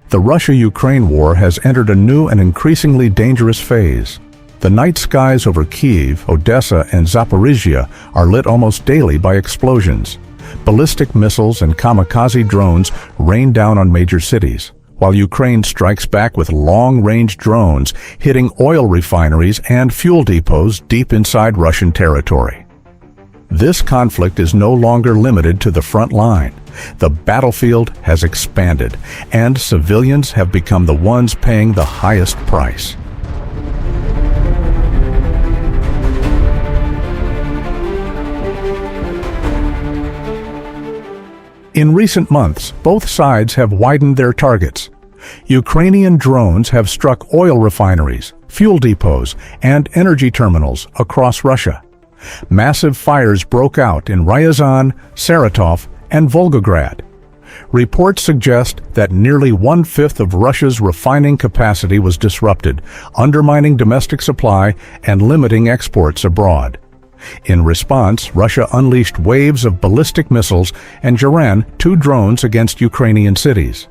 The Russia-Ukraine war has entered a new and increasingly dangerous phase. The night skies over Kyiv, Odessa, and Zaporizhia are lit almost daily by explosions. Ballistic missiles and kamikaze drones rain down on major cities, while Ukraine strikes back with long-range drones hitting oil refineries and fuel depots deep inside Russian territory. This conflict is no longer limited to the front line. The battlefield has expanded, and civilians have become the ones paying the highest price. In recent months, both sides have widened their targets. Ukrainian drones have struck oil refineries, fuel depots, and energy terminals across Russia. Massive fires broke out in Ryazan, Saratov, and Volgograd. Reports suggest that nearly one-fifth of Russia's refining capacity was disrupted, undermining domestic supply and limiting exports abroad. In response, Russia unleashed waves of ballistic missiles and ran 2 drones against Ukrainian cities.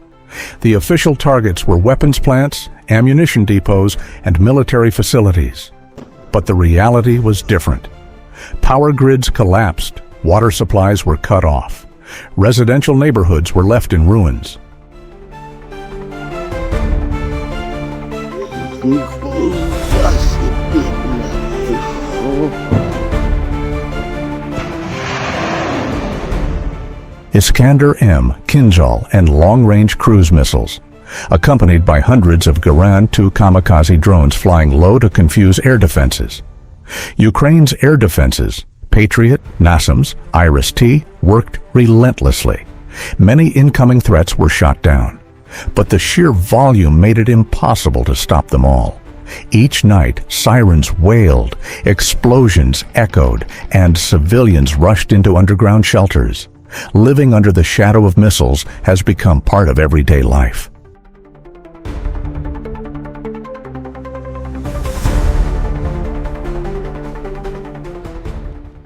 The official targets were weapons plants, ammunition depots, and military facilities. But the reality was different. Power grids collapsed, water supplies were cut off. Residential neighborhoods were left in ruins. Iskander-M, Kinzhal, and long-range cruise missiles, accompanied by hundreds of Garan-2 kamikaze drones flying low to confuse air defenses. Ukraine's air defenses, Patriot, NASAMS, Iris-T, worked relentlessly. Many incoming threats were shot down, but the sheer volume made it impossible to stop them all. Each night, sirens wailed, explosions echoed, and civilians rushed into underground shelters. Living under the shadow of missiles has become part of everyday life.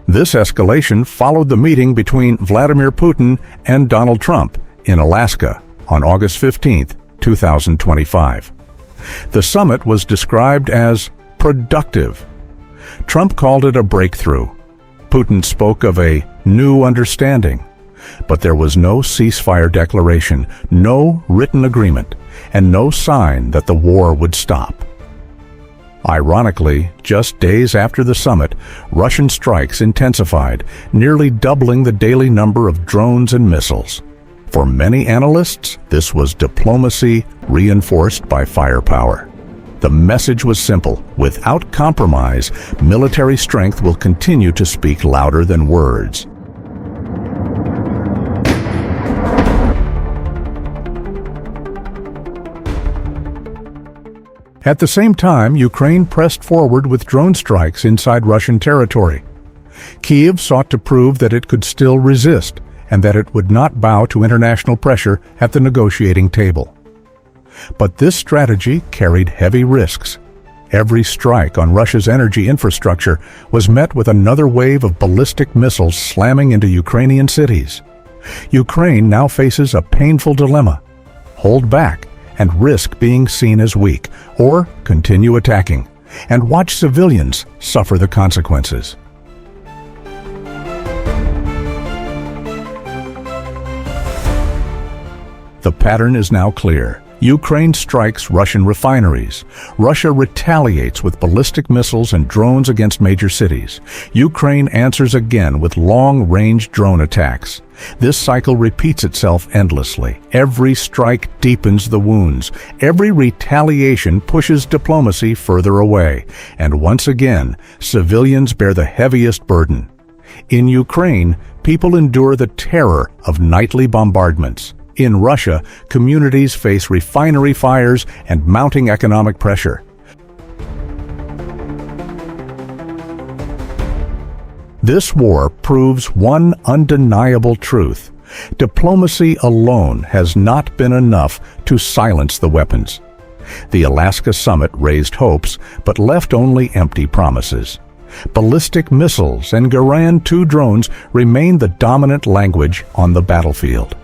This escalation followed the meeting between Vladimir Putin and Donald Trump in Alaska on August 15, 2025. The summit was described as productive. Trump called it a breakthrough. Putin spoke of a new understanding. But there was no ceasefire declaration, no written agreement, and no sign that the war would stop. Ironically, just days after the summit, Russian strikes intensified, nearly doubling the daily number of drones and missiles. For many analysts, this was diplomacy reinforced by firepower. The message was simple: without compromise, military strength will continue to speak louder than words. At the same time, Ukraine pressed forward with drone strikes inside Russian territory. Kyiv sought to prove that it could still resist and that it would not bow to international pressure at the negotiating table. But this strategy carried heavy risks. Every strike on Russia's energy infrastructure was met with another wave of ballistic missiles slamming into Ukrainian cities. Ukraine now faces a painful dilemma: hold back and risk being seen as weak, or continue attacking and watch civilians suffer the consequences. The pattern is now clear. Ukraine strikes Russian refineries. Russia retaliates with ballistic missiles and drones against major cities. Ukraine answers again with long-range drone attacks. This cycle repeats itself endlessly. Every strike deepens the wounds. Every retaliation pushes diplomacy further away. And once again, civilians bear the heaviest burden. In Ukraine, people endure the terror of nightly bombardments. In Russia, communities face refinery fires and mounting economic pressure. This war proves one undeniable truth: diplomacy alone has not been enough to silence the weapons. The Alaska summit raised hopes, but left only empty promises. Ballistic missiles and Garan-2 drones remain the dominant language on the battlefield.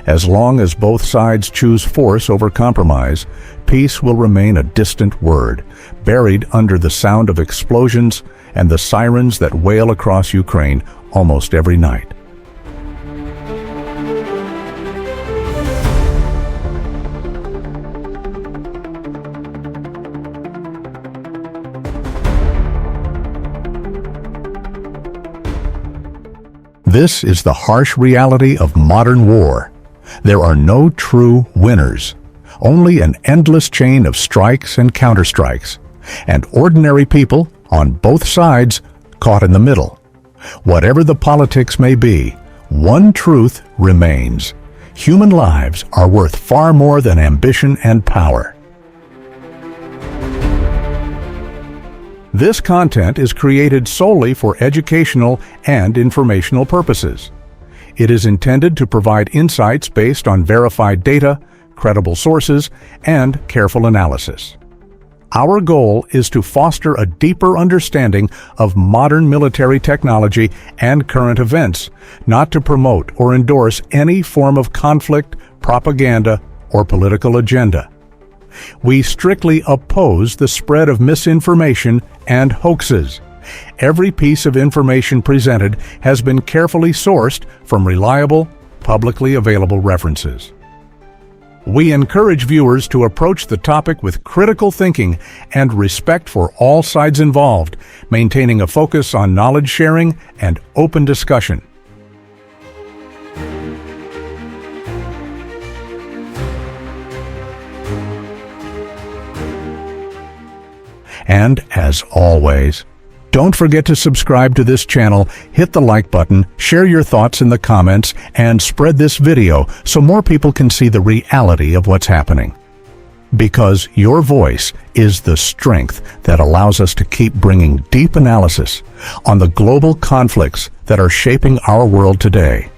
As long as both sides choose force over compromise, peace will remain a distant word, buried under the sound of explosions and the sirens that wail across Ukraine almost every night. This is the harsh reality of modern war. There are no true winners, only an endless chain of strikes and counterstrikes, and ordinary people on both sides caught in the middle. Whatever the politics may be, one truth remains. Human lives are worth far more than ambition and power. This content is created solely for educational and informational purposes. It is intended to provide insights based on verified data, credible sources, and careful analysis. Our goal is to foster a deeper understanding of modern military technology and current events, not to promote or endorse any form of conflict, propaganda, or political agenda. We strictly oppose the spread of misinformation and hoaxes. Every piece of information presented has been carefully sourced from reliable, publicly available references. We encourage viewers to approach the topic with critical thinking and respect for all sides involved, maintaining a focus on knowledge sharing and open discussion. And as always, don't forget to subscribe to this channel, hit the like button, share your thoughts in the comments, and spread this video so more people can see the reality of what's happening. Because your voice is the strength that allows us to keep bringing deep analysis on the global conflicts that are shaping our world today.